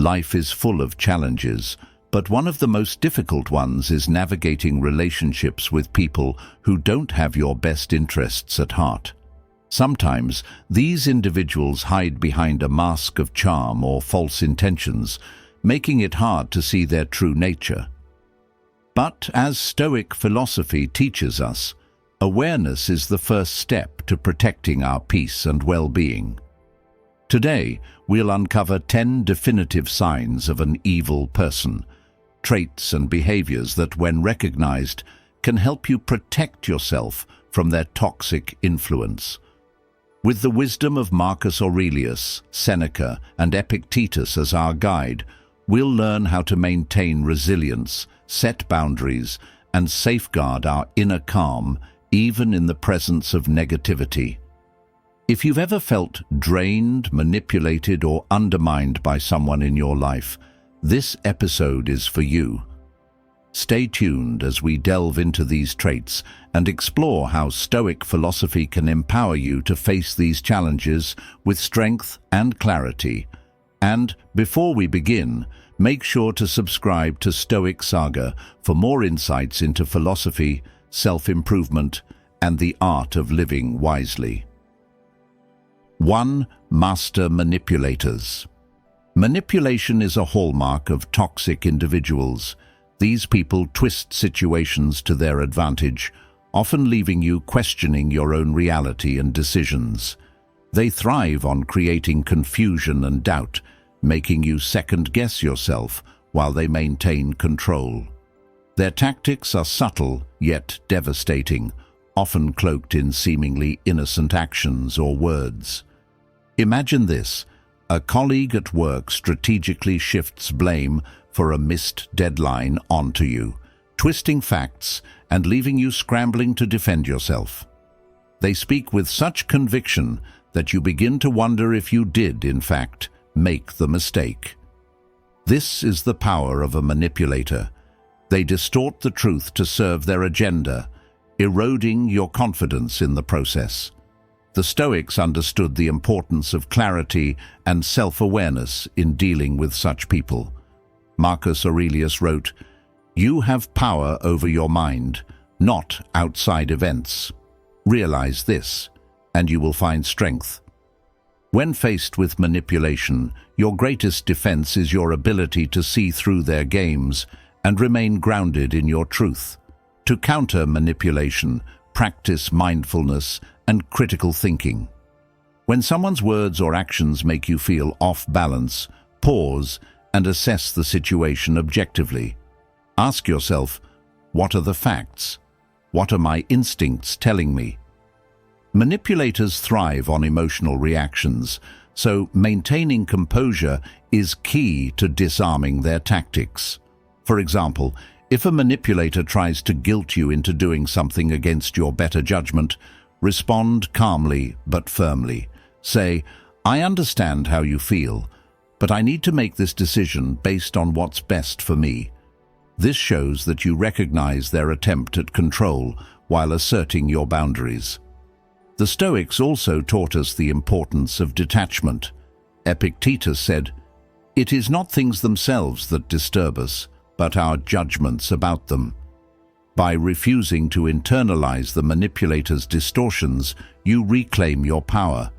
Life is full of challenges, but one of the most difficult ones is navigating relationships with people who don't have your best interests at heart. Sometimes, these individuals hide behind a mask of charm or false intentions, making it hard to see their true nature. But as Stoic philosophy teaches us, awareness is the first step to protecting our peace and well-being. Today, we'll uncover 10 definitive signs of an evil person, traits and behaviors that, when recognized, can help you protect yourself from their toxic influence. With the wisdom of Marcus Aurelius, Seneca, and Epictetus as our guide, we'll learn how to maintain resilience, set boundaries, and safeguard our inner calm, even in the presence of negativity. If you've ever felt drained, manipulated, or undermined by someone in your life, this episode is for you. Stay tuned as we delve into these traits and explore how Stoic philosophy can empower you to face these challenges with strength and clarity. And before we begin, make sure to subscribe to Stoic Saga for more insights into philosophy, self-improvement, and the art of living wisely. 1. Master manipulators. Manipulation is a hallmark of toxic individuals. These people twist situations to their advantage, often leaving you questioning your own reality and decisions. They thrive on creating confusion and doubt, making you second-guess yourself while they maintain control. Their tactics are subtle yet devastating, often cloaked in seemingly innocent actions or words. Imagine this: a colleague at work strategically shifts blame for a missed deadline onto you, twisting facts and leaving you scrambling to defend yourself. They speak with such conviction that you begin to wonder if you did, in fact, make the mistake. This is the power of a manipulator. They distort the truth to serve their agenda, eroding your confidence in the process. The Stoics understood the importance of clarity and self-awareness in dealing with such people. Marcus Aurelius wrote, "You have power over your mind, not outside events. Realize this, and you will find strength." When faced with manipulation, your greatest defense is your ability to see through their games and remain grounded in your truth. To counter manipulation, practice mindfulness and critical thinking. When someone's words or actions make you feel off balance, pause and assess the situation objectively. Ask yourself, what are the facts? What are my instincts telling me? Manipulators thrive on emotional reactions, so maintaining composure is key to disarming their tactics. For example, if a manipulator tries to guilt you into doing something against your better judgment, respond calmly but firmly. Say, "I understand how you feel, but I need to make this decision based on what's best for me." This shows that you recognize their attempt at control while asserting your boundaries. The Stoics also taught us the importance of detachment. Epictetus said, "It is not things themselves that disturb us, but our judgments about them." By refusing to internalize the manipulator's distortions, you reclaim your power.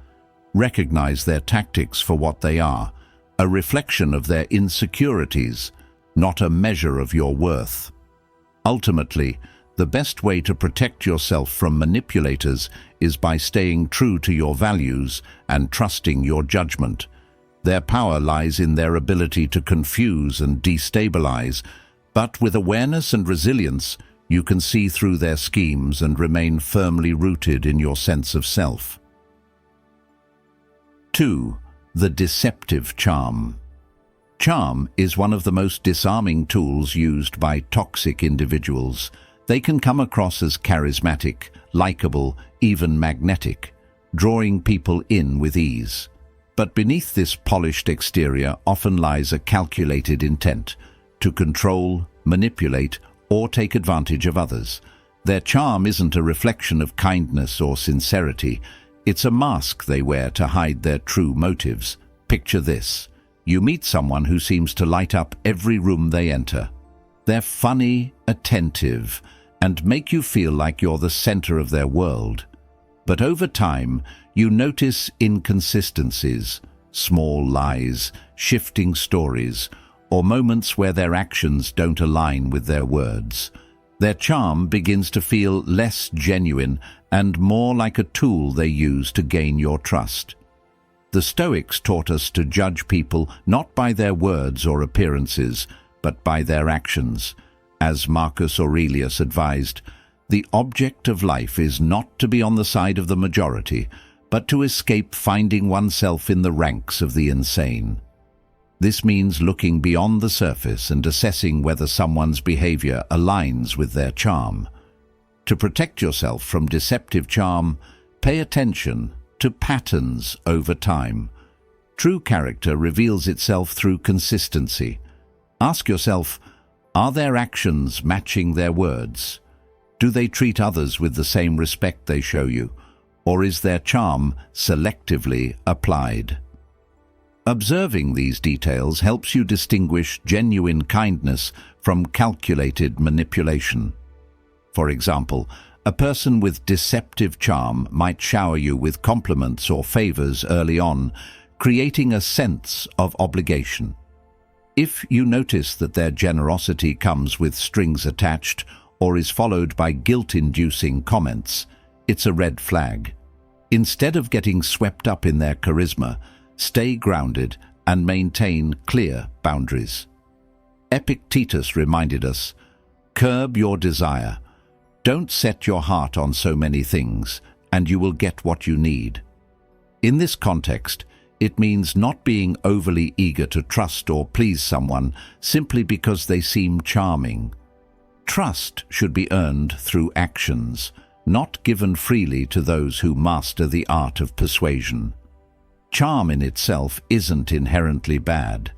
Recognize their tactics for what they are, a reflection of their insecurities, not a measure of your worth. Ultimately, the best way to protect yourself from manipulators is by staying true to your values and trusting your judgment. Their power lies in their ability to confuse and destabilize, but with awareness and resilience, you can see through their schemes and remain firmly rooted in your sense of self. 2. The deceptive charm. Charm is one of the most disarming tools used by toxic individuals. They can come across as charismatic, likable, even magnetic, drawing people in with ease. But beneath this polished exterior often lies a calculated intent to control, manipulate, or take advantage of others. Their charm isn't a reflection of kindness or sincerity. It's a mask they wear to hide their true motives. Picture this. You meet someone who seems to light up every room they enter. They're funny, attentive, and make you feel like you're the center of their world. But over time, you notice inconsistencies, small lies, shifting stories, or moments where their actions don't align with their words. Their charm begins to feel less genuine and more like a tool they use to gain your trust. The Stoics taught us to judge people not by their words or appearances, but by their actions. As Marcus Aurelius advised, the object of life is not to be on the side of the majority, but to escape finding oneself in the ranks of the insane. This means looking beyond the surface and assessing whether someone's behavior aligns with their charm. To protect yourself from deceptive charm, pay attention to patterns over time. True character reveals itself through consistency. Ask yourself, are their actions matching their words? Do they treat others with the same respect they show you? Or is their charm selectively applied? Observing these details helps you distinguish genuine kindness from calculated manipulation. For example, a person with deceptive charm might shower you with compliments or favors early on, creating a sense of obligation. If you notice that their generosity comes with strings attached or is followed by guilt-inducing comments, it's a red flag. Instead of getting swept up in their charisma, stay grounded and maintain clear boundaries. Epictetus reminded us, curb your desire. Don't set your heart on so many things, and you will get what you need. In this context, it means not being overly eager to trust or please someone simply because they seem charming. Trust should be earned through actions, not given freely to those who master the art of persuasion. Charm in itself isn't inherently bad.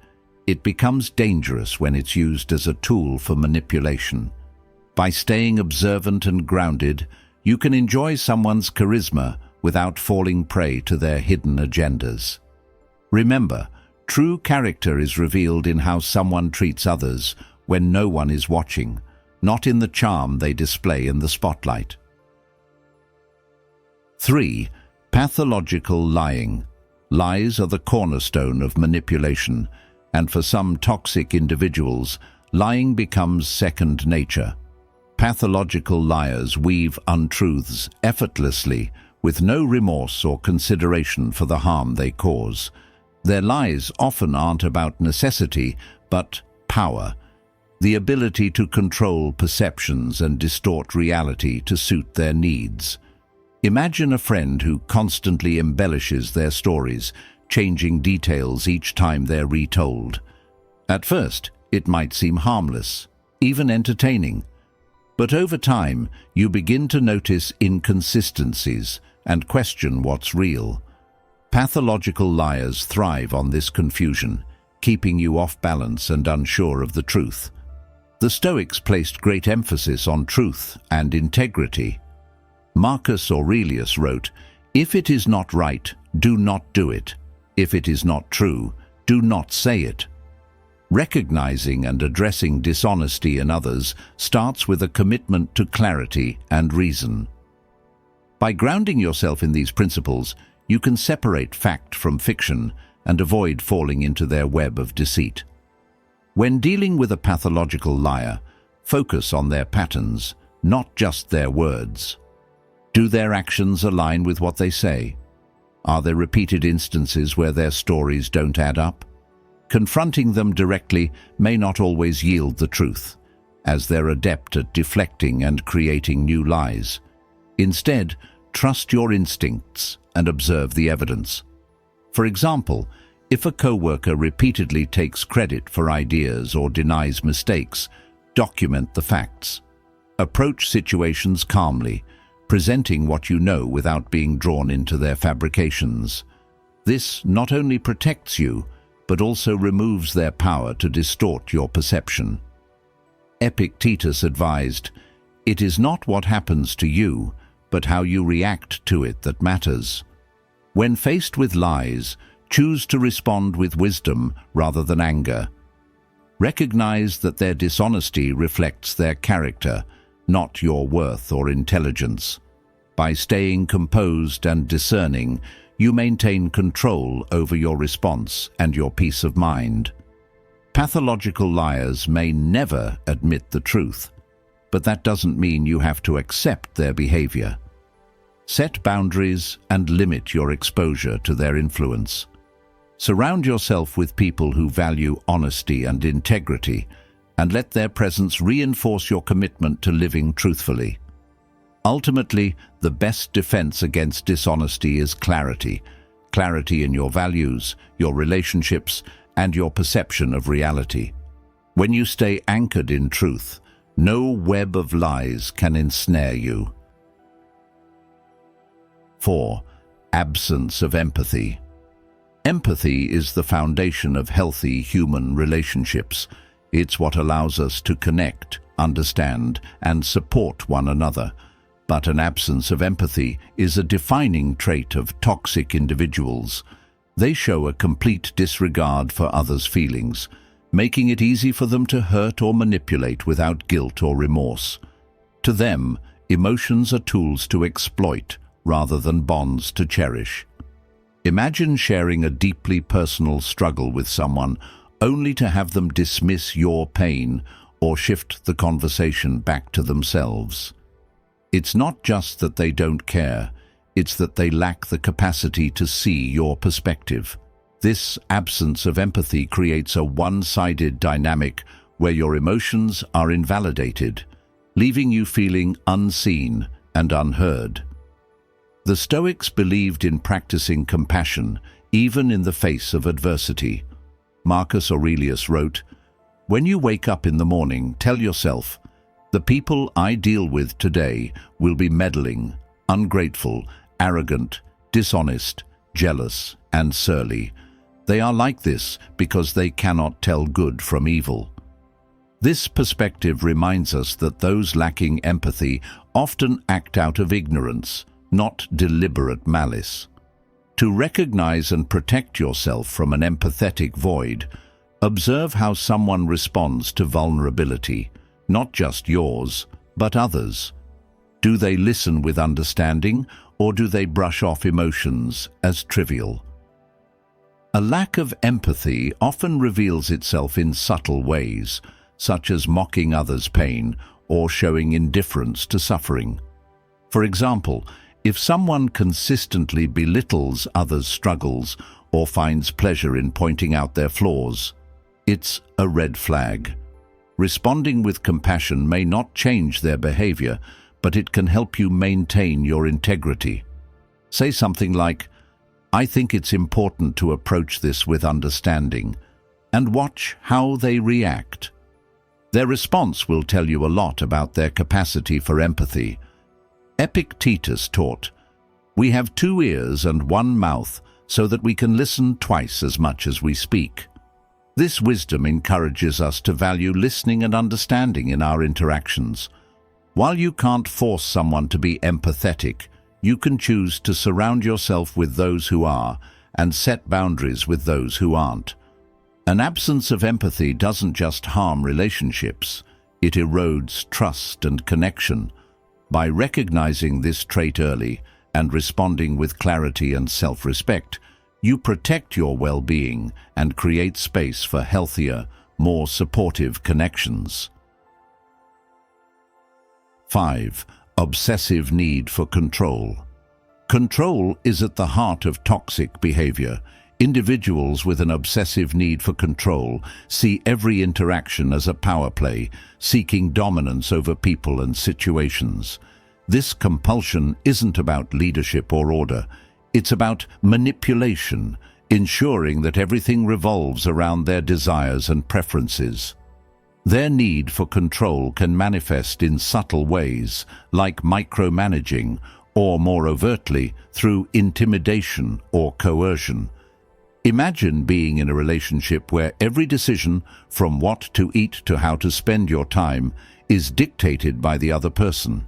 It becomes dangerous when it's used as a tool for manipulation. By staying observant and grounded, you can enjoy someone's charisma without falling prey to their hidden agendas. Remember, true character is revealed in how someone treats others when no one is watching, not in the charm they display in the spotlight. 3. Pathological lying. Lies are the cornerstone of manipulation, and for some toxic individuals, lying becomes second nature. Pathological liars weave untruths effortlessly, with no remorse or consideration for the harm they cause. Their lies often aren't about necessity, but power, the ability to control perceptions and distort reality to suit their needs. Imagine a friend who constantly embellishes their stories, changing details each time they're retold. At first, it might seem harmless, even entertaining. But over time, you begin to notice inconsistencies and question what's real. Pathological liars thrive on this confusion, keeping you off balance and unsure of the truth. The Stoics placed great emphasis on truth and integrity. Marcus Aurelius wrote, "If it is not right, do not do it. If it is not true, do not say it." Recognizing and addressing dishonesty in others starts with a commitment to clarity and reason. By grounding yourself in these principles, you can separate fact from fiction and avoid falling into their web of deceit. When dealing with a pathological liar, focus on their patterns, not just their words. Do their actions align with what they say? Are there repeated instances where their stories don't add up? Confronting them directly may not always yield the truth, as they're adept at deflecting and creating new lies. Instead, trust your instincts and observe the evidence. For example, if a coworker repeatedly takes credit for ideas or denies mistakes, document the facts. Approach situations calmly, presenting what you know without being drawn into their fabrications. This not only protects you, but also removes their power to distort your perception. Epictetus advised, "It is not what happens to you, but how you react to it that matters." When faced with lies, Choose to respond with wisdom rather than anger. Recognize that their dishonesty reflects their character, not your worth or intelligence. By staying composed and discerning, you maintain control over your response and your peace of mind. Pathological liars may never admit the truth, but that doesn't mean you have to accept their behavior. Set boundaries and limit your exposure to their influence. Surround yourself with people who value honesty and integrity, and let their presence reinforce your commitment to living truthfully. Ultimately, the best defense against dishonesty is clarity. Clarity in your values, your relationships, and your perception of reality. When you stay anchored in truth, no web of lies can ensnare you. 4. Absence of empathy. Empathy is the foundation of healthy human relationships. It's what allows us to connect, understand, and support one another. But an absence of empathy is a defining trait of toxic individuals. They show a complete disregard for others' feelings, making it easy for them to hurt or manipulate without guilt or remorse. To them, emotions are tools to exploit rather than bonds to cherish. Imagine sharing a deeply personal struggle with someone only to have them dismiss your pain or shift the conversation back to themselves. It's not just that they don't care, it's that they lack the capacity to see your perspective. This absence of empathy creates a one-sided dynamic where your emotions are invalidated, leaving you feeling unseen and unheard. The Stoics believed in practicing compassion even in the face of adversity. Marcus Aurelius wrote, "When you wake up in the morning, tell yourself, the people I deal with today will be meddling, ungrateful, arrogant, dishonest, jealous, and surly. They are like this because they cannot tell good from evil." This perspective reminds us that those lacking empathy often act out of ignorance, not deliberate malice. To recognize and protect yourself from an empathetic void, observe how someone responds to vulnerability, not just yours, but others. Do they listen with understanding, or do they brush off emotions as trivial? A lack of empathy often reveals itself in subtle ways, such as mocking others' pain or showing indifference to suffering. For example, if someone consistently belittles others' struggles or finds pleasure in pointing out their flaws, it's a red flag. Responding with compassion may not change their behavior, but it can help you maintain your integrity. Say something like, "I think it's important to approach this with understanding," and watch how they react. Their response will tell you a lot about their capacity for empathy. Epictetus taught, "We have 2 ears and 1 mouth so that we can listen twice as much as we speak." This wisdom encourages us to value listening and understanding in our interactions. While you can't force someone to be empathetic, you can choose to surround yourself with those who are and set boundaries with those who aren't. An absence of empathy doesn't just harm relationships, it erodes trust and connection. By recognizing this trait early and responding with clarity and self-respect, you protect your well-being and create space for healthier, more supportive connections. 5. Obsessive need for control. Control is at the heart of toxic behavior. Individuals with an obsessive need for control see every interaction as a power play, seeking dominance over people and situations. This compulsion isn't about leadership or order. It's about manipulation, ensuring that everything revolves around their desires and preferences. Their need for control can manifest in subtle ways, like micromanaging, or more overtly, through intimidation or coercion. Imagine being in a relationship where every decision, from what to eat to how to spend your time, is dictated by the other person.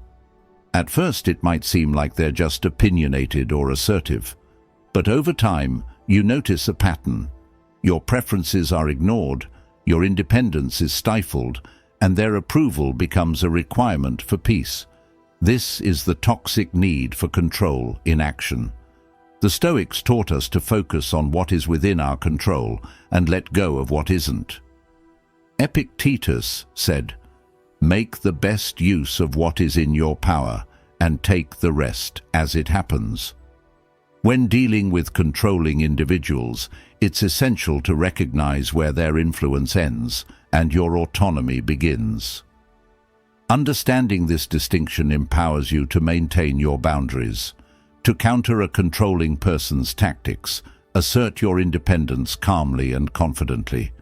At first, it might seem like they're just opinionated or assertive, but over time, you notice a pattern. Your preferences are ignored, your independence is stifled, and their approval becomes a requirement for peace. This is the toxic need for control in action. The Stoics taught us to focus on what is within our control and let go of what isn't. Epictetus said, "Make the best use of what is in your power and take the rest as it happens." When dealing with controlling individuals, it's essential to recognize where their influence ends and your autonomy begins. Understanding this distinction empowers you to maintain your boundaries. To counter a controlling person's tactics, assert your independence calmly and confidently.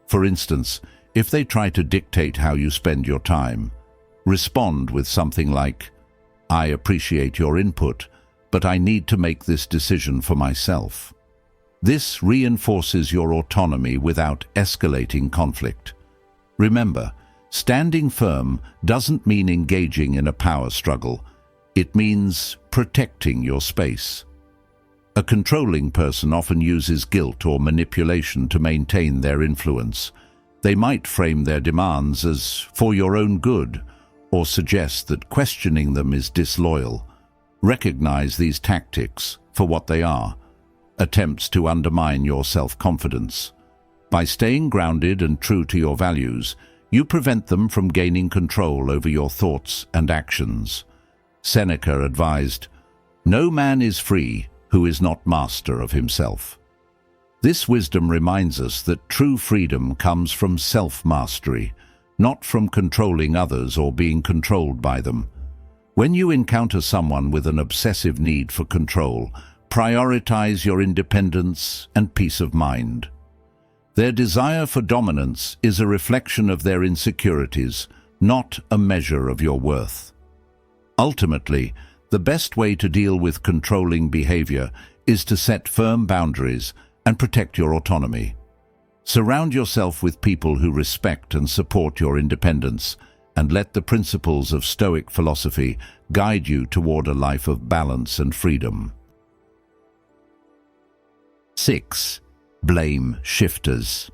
For instance, if they try to dictate how you spend your time, respond with something like, "I appreciate your input, but I need to make this decision for myself." This reinforces your autonomy without escalating conflict. Remember, standing firm doesn't mean engaging in a power struggle. It means protecting your space. A controlling person often uses guilt or manipulation to maintain their influence. They might frame their demands as for your own good, or suggest that questioning them is disloyal. Recognize these tactics for what they are: attempts to undermine your self-confidence. By staying grounded and true to your values, you prevent them from gaining control over your thoughts and actions. Seneca advised, "No man is free who is not master of himself." This wisdom reminds us that true freedom comes from self-mastery, not from controlling others or being controlled by them. When you encounter someone with an obsessive need for control, prioritize your independence and peace of mind. Their desire for dominance is a reflection of their insecurities, not a measure of your worth. Ultimately, the best way to deal with controlling behavior is to set firm boundaries and protect your autonomy. Surround yourself with people who respect and support your independence, and let the principles of Stoic philosophy guide you toward a life of balance and freedom. 6. Blame shifters.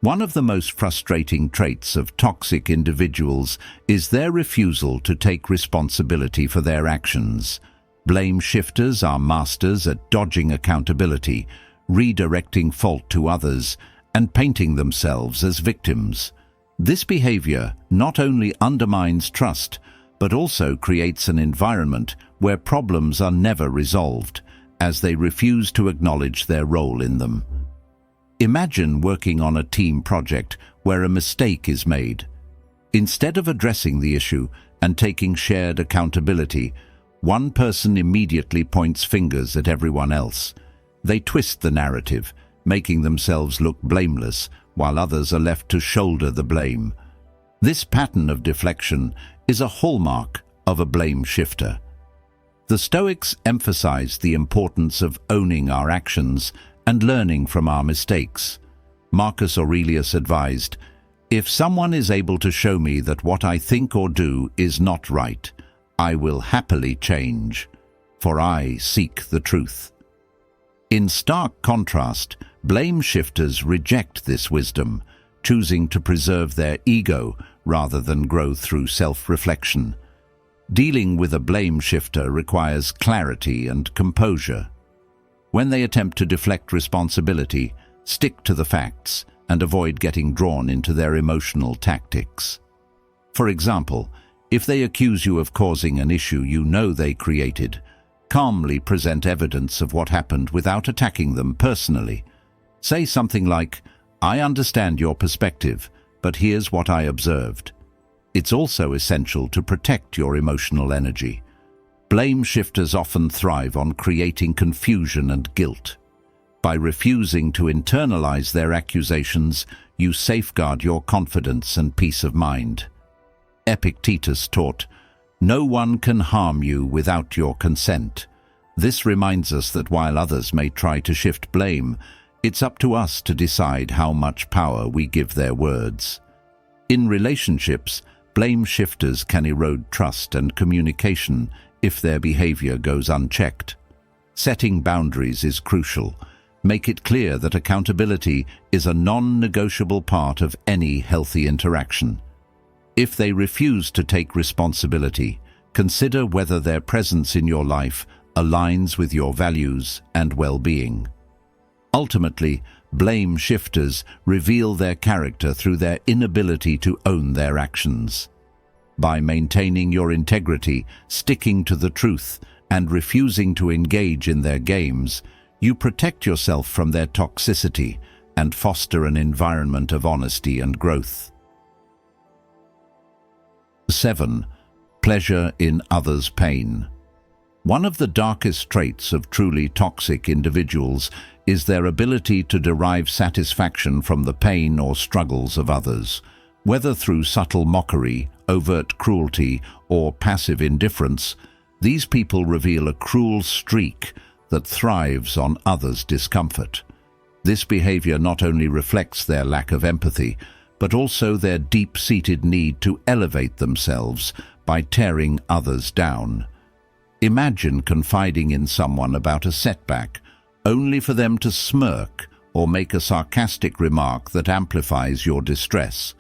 One of the most frustrating traits of toxic individuals is their refusal to take responsibility for their actions. Blame shifters are masters at dodging accountability, redirecting fault to others, and painting themselves as victims. This behavior not only undermines trust, but also creates an environment where problems are never resolved, as they refuse to acknowledge their role in them. Imagine working on a team project where a mistake is made. Instead of addressing the issue and taking shared accountability, one person immediately points fingers at everyone else. They twist the narrative, making themselves look blameless, while others are left to shoulder the blame. This pattern of deflection is a hallmark of a blame shifter. The Stoics emphasize the importance of owning our actions and learning from our mistakes. Marcus Aurelius advised, "If someone is able to show me that what I think or do is not right, I will happily change, for I seek the truth." In stark contrast, blame shifters reject this wisdom, choosing to preserve their ego rather than grow through self-reflection. Dealing with a blame shifter requires clarity and composure. When they attempt to deflect responsibility, stick to the facts and avoid getting drawn into their emotional tactics. For example, if they accuse you of causing an issue you know they created, calmly present evidence of what happened without attacking them personally. Say something like, "I understand your perspective, but here's what I observed." It's also essential to protect your emotional energy. Blame shifters often thrive on creating confusion and guilt. By refusing to internalize their accusations, you safeguard your confidence and peace of mind. Epictetus taught, "No one can harm you without your consent." This reminds us that while others may try to shift blame, it's up to us to decide how much power we give their words. In relationships, blame shifters can erode trust and communication if their behavior goes unchecked. Setting boundaries is crucial. Make it clear that accountability is a non-negotiable part of any healthy interaction. If they refuse to take responsibility, consider whether their presence in your life aligns with your values and well-being. Ultimately, blame shifters reveal their character through their inability to own their actions. By maintaining your integrity, sticking to the truth, and refusing to engage in their games, you protect yourself from their toxicity and foster an environment of honesty and growth. 7. Pleasure in others' pain. One of the darkest traits of truly toxic individuals is their ability to derive satisfaction from the pain or struggles of others, whether through subtle mockery, overt cruelty, or passive indifference. These people reveal a cruel streak that thrives on others' discomfort. This behavior not only reflects their lack of empathy, but also their deep-seated need to elevate themselves by tearing others down. Imagine confiding in someone about a setback, only for them to smirk or make a sarcastic remark that amplifies your distress.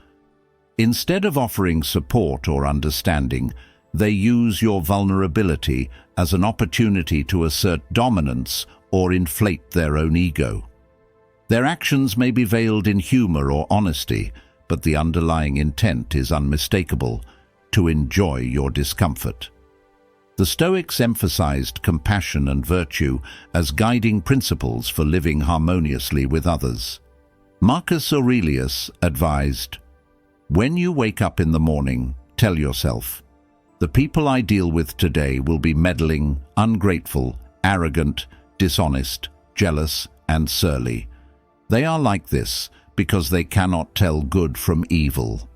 Instead of offering support or understanding, they use your vulnerability as an opportunity to assert dominance or inflate their own ego. Their actions may be veiled in humor or honesty, but the underlying intent is unmistakable: to enjoy your discomfort. The Stoics emphasized compassion and virtue as guiding principles for living harmoniously with others. Marcus Aurelius advised, "When you wake up in the morning, tell yourself, 'The people I deal with today will be meddling, ungrateful, arrogant, dishonest, jealous, and surly. They are like this because they cannot tell good from evil.'"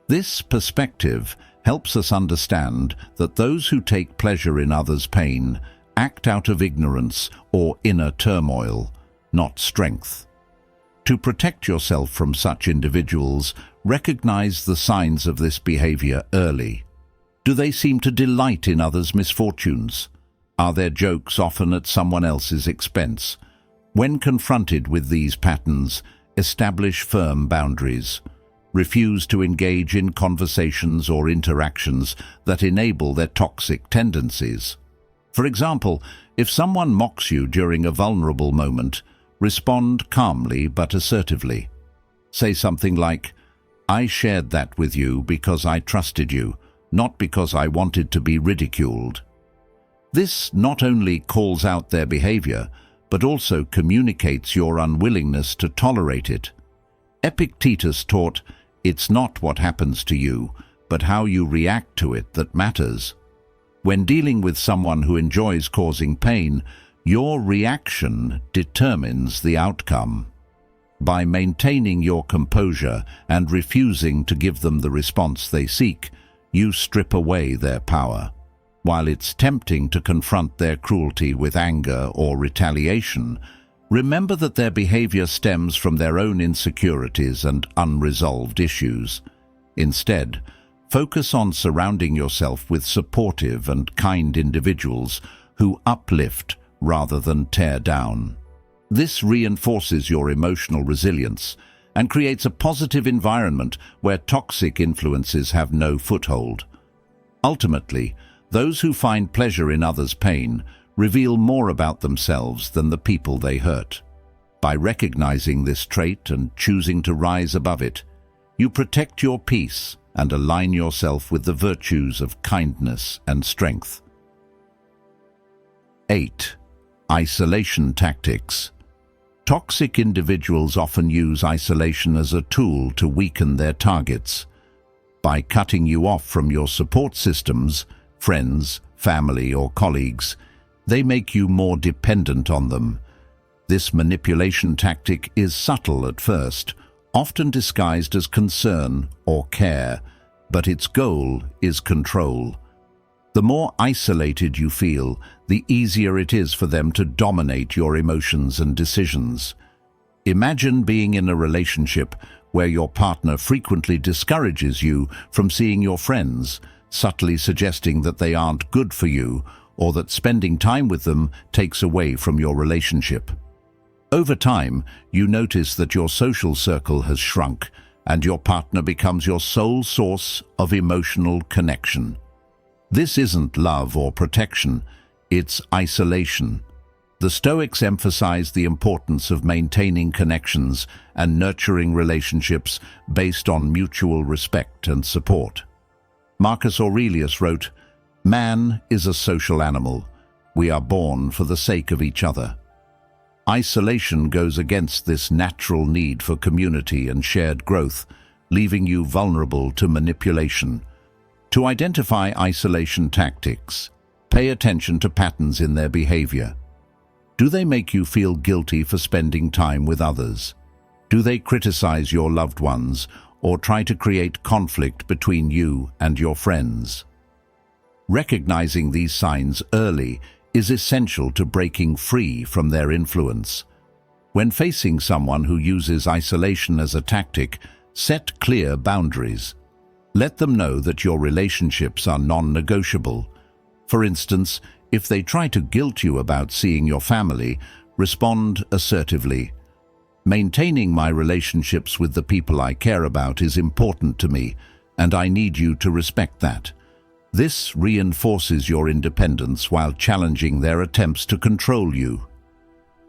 This perspective helps us understand that those who take pleasure in others' pain act out of ignorance or inner turmoil, not strength. To protect yourself from such individuals, recognize the signs of this behavior early. Do they seem to delight in others' misfortunes? Are their jokes often at someone else's expense? When confronted with these patterns, establish firm boundaries. Refuse to engage in conversations or interactions that enable their toxic tendencies. For example, if someone mocks you during a vulnerable moment, respond calmly but assertively. Say something like, "I shared that with you because I trusted you, not because I wanted to be ridiculed." This not only calls out their behavior, but also communicates your unwillingness to tolerate it. Epictetus taught, "It's not what happens to you, but how you react to it that matters." When dealing with someone who enjoys causing pain, your reaction determines the outcome. By maintaining your composure and refusing to give them the response they seek, you strip away their power. While it's tempting to confront their cruelty with anger or retaliation, remember that their behavior stems from their own insecurities and unresolved issues. Instead, focus on surrounding yourself with supportive and kind individuals who uplift rather than tear down. This reinforces your emotional resilience and creates a positive environment where toxic influences have no foothold. Ultimately, those who find pleasure in others' pain reveal more about themselves than the people they hurt. By recognizing this trait and choosing to rise above it, you protect your peace and align yourself with the virtues of kindness and strength. 8. Isolation tactics. Toxic individuals often use isolation as a tool to weaken their targets. By cutting you off from your support systems, friends, family, or colleagues, they make you more dependent on them. This manipulation tactic is subtle at first, often disguised as concern or care, but its goal is control. The more isolated you feel, the easier it is for them to dominate your emotions and decisions. Imagine being in a relationship where your partner frequently discourages you from seeing your friends, subtly suggesting that they aren't good for you or that spending time with them takes away from your relationship. Over time, you notice that your social circle has shrunk, and your partner becomes your sole source of emotional connection. This isn't love or protection, it's isolation. The Stoics emphasize the importance of maintaining connections and nurturing relationships based on mutual respect and support. Marcus Aurelius wrote, "Man is a social animal. We are born for the sake of each other." Isolation goes against this natural need for community and shared growth, leaving you vulnerable to manipulation. To identify isolation tactics, pay attention to patterns in their behavior. Do they make you feel guilty for spending time with others? Do they criticize your loved ones or try to create conflict between you and your friends? Recognizing these signs early is essential to breaking free from their influence. When facing someone who uses isolation as a tactic, set clear boundaries. Let them know that your relationships are non-negotiable. For instance, if they try to guilt you about seeing your family, respond assertively. "Maintaining my relationships with the people I care about is important to me, and I need you to respect that." This reinforces your independence while challenging their attempts to control you.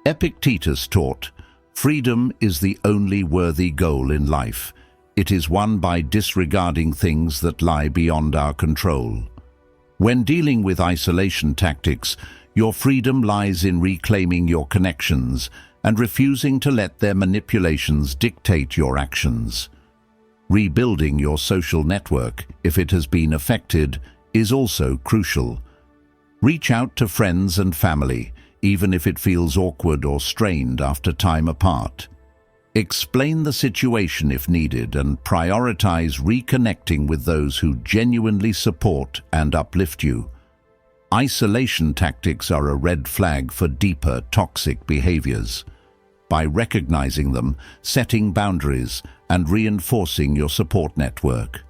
Epictetus taught, "Freedom is the only worthy goal in life. It is won by disregarding things that lie beyond our control." When dealing with isolation tactics, your freedom lies in reclaiming your connections and refusing to let their manipulations dictate your actions. Rebuilding your social network, if it has been affected, is also crucial. Reach out to friends and family, even if it feels awkward or strained after time apart. Explain the situation if needed and prioritize reconnecting with those who genuinely support and uplift you. Isolation tactics are a red flag for deeper toxic behaviors. By recognizing them, setting boundaries, and reinforcing your support network,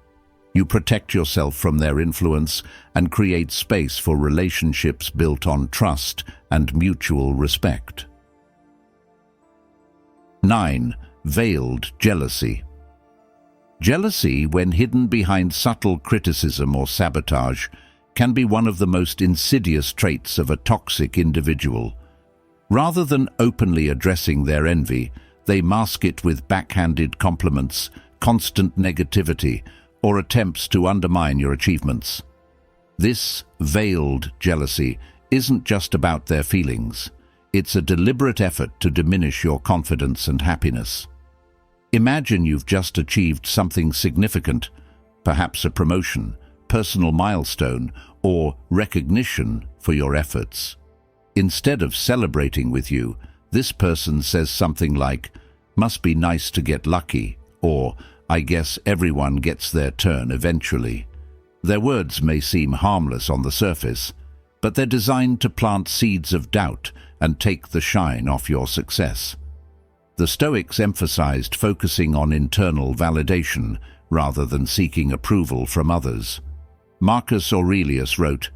you protect yourself from their influence and create space for relationships built on trust and mutual respect. 9. Veiled jealousy. Jealousy, when hidden behind subtle criticism or sabotage, can be one of the most insidious traits of a toxic individual. Rather than openly addressing their envy, they mask it with backhanded compliments, constant negativity, or attempts to undermine your achievements. This veiled jealousy isn't just about their feelings. It's a deliberate effort to diminish your confidence and happiness. Imagine you've just achieved something significant, perhaps a promotion, personal milestone, or recognition for your efforts. Instead of celebrating with you, this person says something like, "Must be nice to get lucky," or "I guess everyone gets their turn eventually." Their words may seem harmless on the surface, but they're designed to plant seeds of doubt and take the shine off your success. The Stoics emphasized focusing on internal validation rather than seeking approval from others. Marcus Aurelius wrote,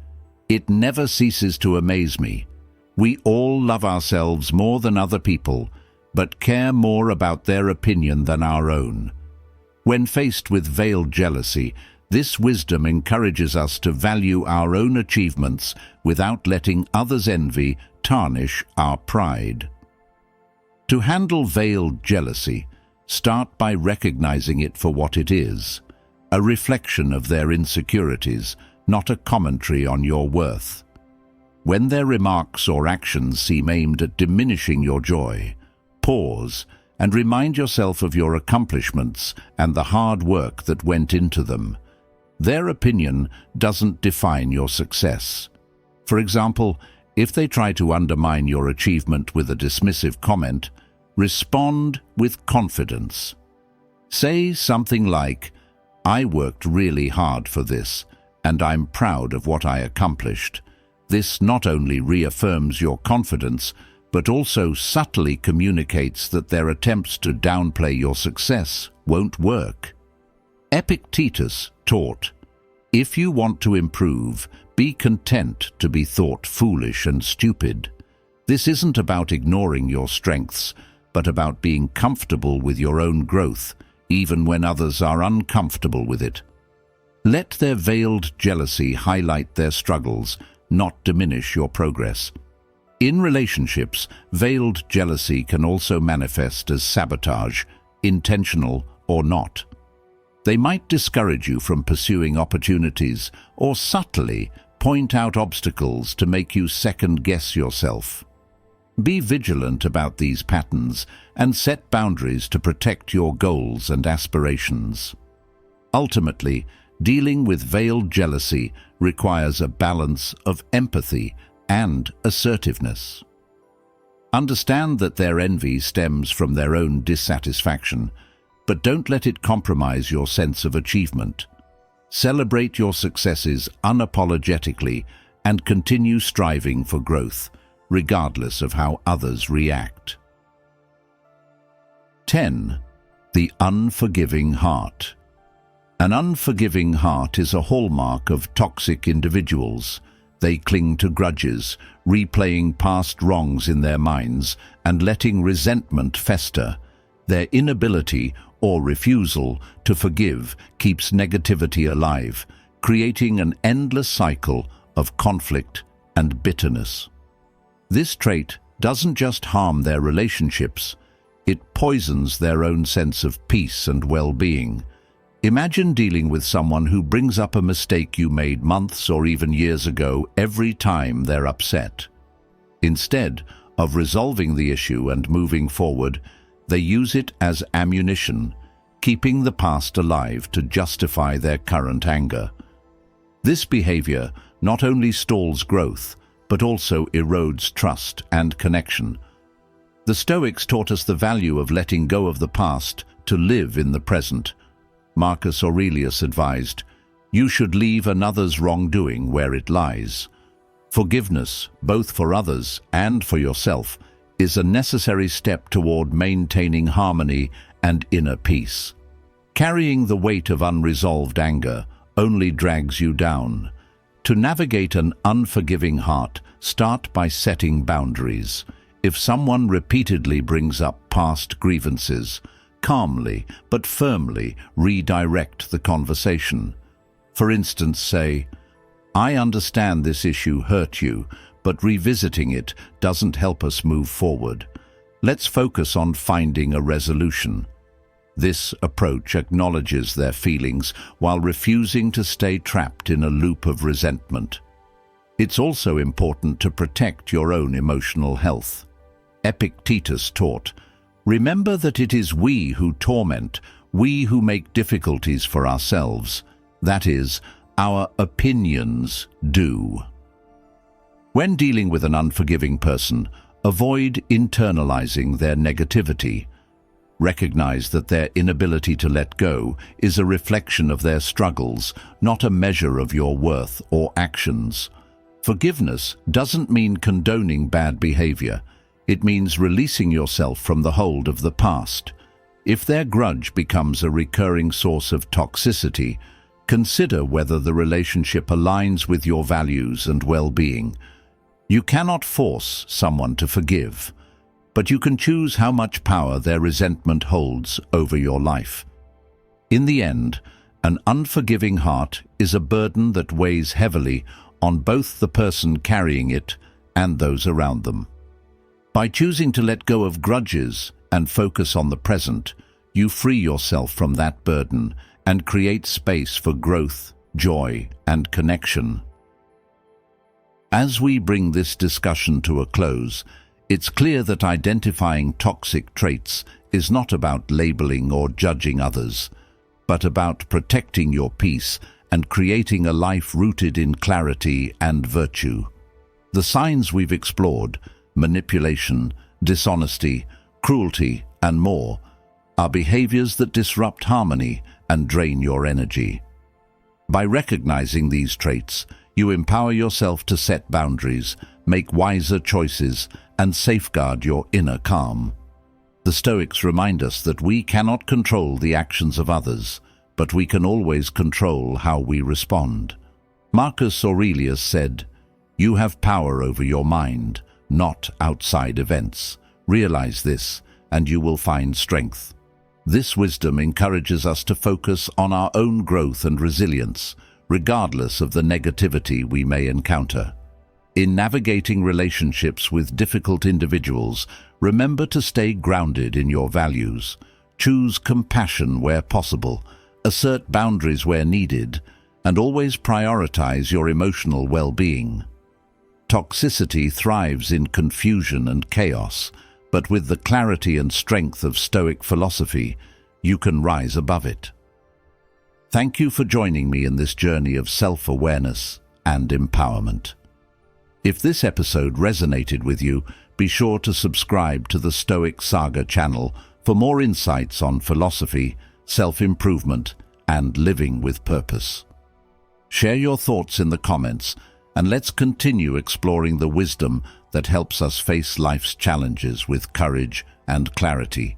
"It never ceases to amaze me. We all love ourselves more than other people, but care more about their opinion than our own." When faced with veiled jealousy, this wisdom encourages us to value our own achievements without letting others' envy tarnish our pride. To handle veiled jealousy, start by recognizing it for what it is, a reflection of their insecurities, not a commentary on your worth. When their remarks or actions seem aimed at diminishing your joy, pause and remind yourself of your accomplishments and the hard work that went into them. Their opinion doesn't define your success. For example, if they try to undermine your achievement with a dismissive comment, respond with confidence. Say something like, "I worked really hard for this, and I'm proud of what I accomplished." This not only reaffirms your confidence, but also subtly communicates that their attempts to downplay your success won't work. Epictetus taught, "If you want to improve, be content to be thought foolish and stupid." This isn't about ignoring your strengths, but about being comfortable with your own growth, even when others are uncomfortable with it. Let their veiled jealousy highlight their struggles, not diminish your progress. In relationships, veiled jealousy can also manifest as sabotage, intentional or not. They might discourage you from pursuing opportunities or subtly point out obstacles to make you second-guess yourself. Be vigilant about these patterns and set boundaries to protect your goals and aspirations. Ultimately, dealing with veiled jealousy requires a balance of empathy and assertiveness. Understand that their envy stems from their own dissatisfaction, but don't let it compromise your sense of achievement. Celebrate your successes unapologetically and continue striving for growth, regardless of how others react. 10. The unforgiving heart. An unforgiving heart is a hallmark of toxic individuals. They cling to grudges, replaying past wrongs in their minds and letting resentment fester. Their inability or refusal to forgive keeps negativity alive, creating an endless cycle of conflict and bitterness. This trait doesn't just harm their relationships, it poisons their own sense of peace and well-being. Imagine dealing with someone who brings up a mistake you made months or even years ago every time they're upset. Instead of resolving the issue and moving forward, they use it as ammunition, keeping the past alive to justify their current anger. This behavior not only stalls growth, but also erodes trust and connection. The Stoics taught us the value of letting go of the past to live in the present. Marcus Aurelius advised, "You should leave another's wrongdoing where it lies." Forgiveness, both for others and for yourself, is a necessary step toward maintaining harmony and inner peace. Carrying the weight of unresolved anger only drags you down. To navigate an unforgiving heart, start by setting boundaries. If someone repeatedly brings up past grievances, calmly but firmly redirect the conversation. For instance, say, "I understand this issue hurt you, but revisiting it doesn't help us move forward. Let's focus on finding a resolution." This approach acknowledges their feelings while refusing to stay trapped in a loop of resentment. It's also important to protect your own emotional health. Epictetus taught, "Remember that it is we who torment, we who make difficulties for ourselves. That is, our opinions do." When dealing with an unforgiving person, avoid internalizing their negativity. Recognize that their inability to let go is a reflection of their struggles, not a measure of your worth or actions. Forgiveness doesn't mean condoning bad behavior. It means releasing yourself from the hold of the past. If their grudge becomes a recurring source of toxicity, consider whether the relationship aligns with your values and well-being. You cannot force someone to forgive, but you can choose how much power their resentment holds over your life. In the end, an unforgiving heart is a burden that weighs heavily on both the person carrying it and those around them. By choosing to let go of grudges and focus on the present, you free yourself from that burden and create space for growth, joy, and connection. As we bring this discussion to a close, it's clear that identifying toxic traits is not about labeling or judging others, but about protecting your peace and creating a life rooted in clarity and virtue. The signs we've explored, manipulation, dishonesty, cruelty, and more, are behaviors that disrupt harmony and drain your energy. By recognizing these traits, you empower yourself to set boundaries, make wiser choices, and safeguard your inner calm. The Stoics remind us that we cannot control the actions of others, but we can always control how we respond. Marcus Aurelius said, "You have power over your mind, not outside events. Realize this, and you will find strength. This wisdom encourages us to focus on our own growth and resilience, regardless of the negativity we may encounter. In navigating relationships with difficult individuals, remember to stay grounded in your values. Choose compassion where possible, assert boundaries where needed, and always prioritize your emotional well-being. Toxicity thrives in confusion and chaos, but with the clarity and strength of Stoic philosophy, you can rise above it. Thank you for joining me in this journey of self-awareness and empowerment. If this episode resonated with you, be sure to subscribe to the Stoic Saga channel for more insights on philosophy, self-improvement, and living with purpose. Share your thoughts in the comments, and let's continue exploring the wisdom that helps us face life's challenges with courage and clarity.